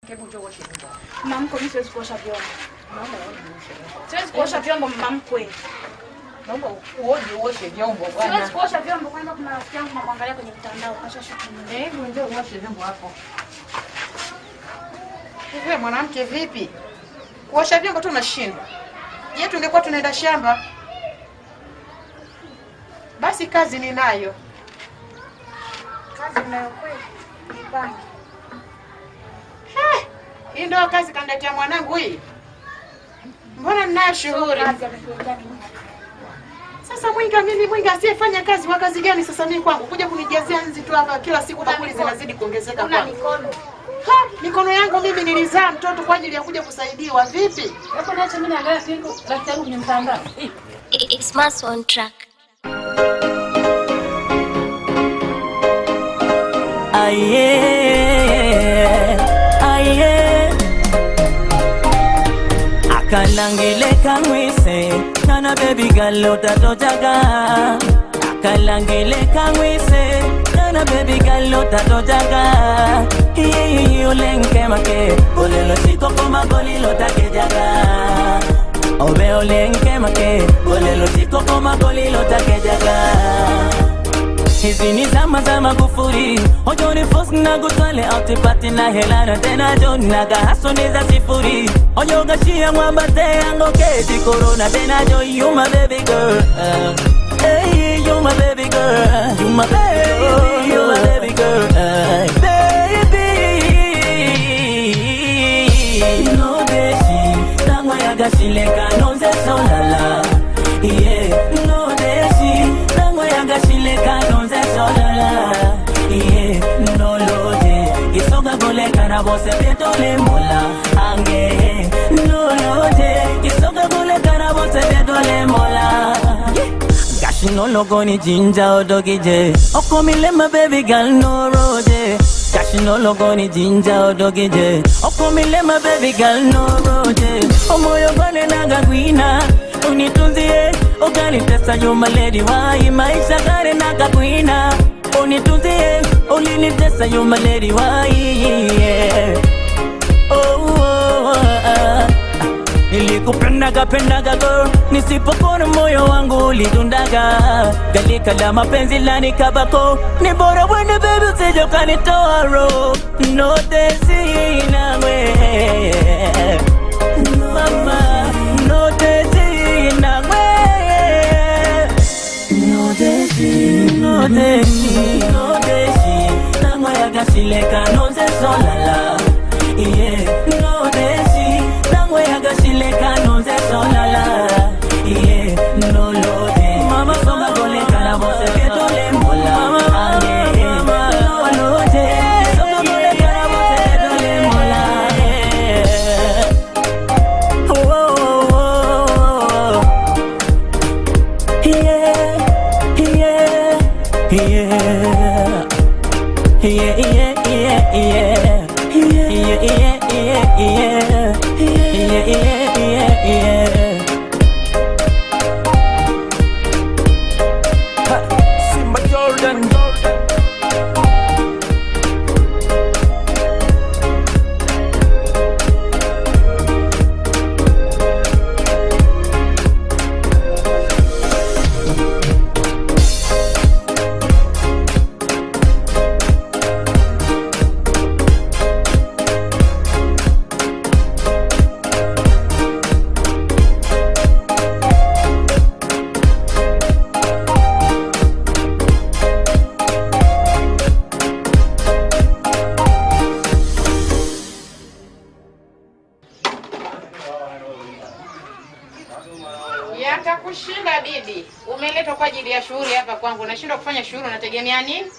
Hebu njoo oshe vyombo. Mama mkwe, mimi siwezi kuosha vyombo. Naomba uoshe vyombo. Siwezi kuosha vyombo mama mkwe. Naomba uoshe vyombo bwana. Siwezi kuosha vyombo, kwanza kuna rafiki yangu nakuangalia kwenye mtandao kasha shuka. Hebu njoo uoshe vyombo hapo. Wewe mwanamke vipi? Kuosha vyombo tu unashindwa. Je, tungekuwa tunaenda shamba? Basi kazi ninayo. Kazi ninayo kweli. Bana. Hii ndio kazi kaniletea mwanangu hii. Mbona ninayo shughuli? Sasa mwinga asiyefanya kazi wa kazi gani sasa mimi kwangu? Kuja kunijazia nzi tu hapa kila siku bakuli zinazidi kuongezeka Una kwangu. mikono. Mikono yangu mimi nilizaa mtoto kwa ajili ya kuja kusaidiwa vipi? Hapo naacha mimi naangalia siku rafiki yangu kwenye mtandao. It's Mass on track. Aye akalangileka mwise nana baby girl utatojaga. Akalangileka mwise nana baby girl utatojaga. Olenke make olelo siko koma golilo takejaga. Obe olenke make olelo siko koma golilo takejaga. Hizi ni zama za Magufuli, ojo ni force na gutwale outipati na helana tena John naga hasoni za sifuri. Ojo gashia mwabate yango keti corona tena jo you my baby girl. Hey you my baby girl, you my baby, you my baby girl. Baby no deshi tangwa ya gashileka nonze solala. Yeah no deshi tangwa ya gashileka nonze solala. Yeah no lode kisoga gole karabose petole mola ange. No lode kisoga gole karabose petole mola. Gashi no logo ni jinja odogije okomile my baby girl no rode. Gashi no logo ni jinja odogije okomile my baby girl no rode. Omoyo gone naga gwina unitunzie ukanitesa you my lady why maisha gare naga gwina unitunzie ulinitesa you my lady why yeah. Nilikupendaga girl, nisipopona moyo wangu ulidundaga. Galika la mapenzi la nikabako, ni bora wende baby usije ukanitoa roho. No desi nawe mama, no desi nawe. No desi, no desi, no desi nawe agashileka nonze solala. Yeah, no desi nawe agashileka nonze solala. Yeah, no lode mama songa gole karabose ketole mola. Yeah, no lode songa gole karabose ketole mola. Oh, yeah, yeah, yeah, yeah, yeah, yeah, yeah. Simba Jordan. Yatakushinda bibi. Umeletwa kwa ajili ya shughuli hapa kwangu. Unashindwa kufanya shughuli, unategemea nini?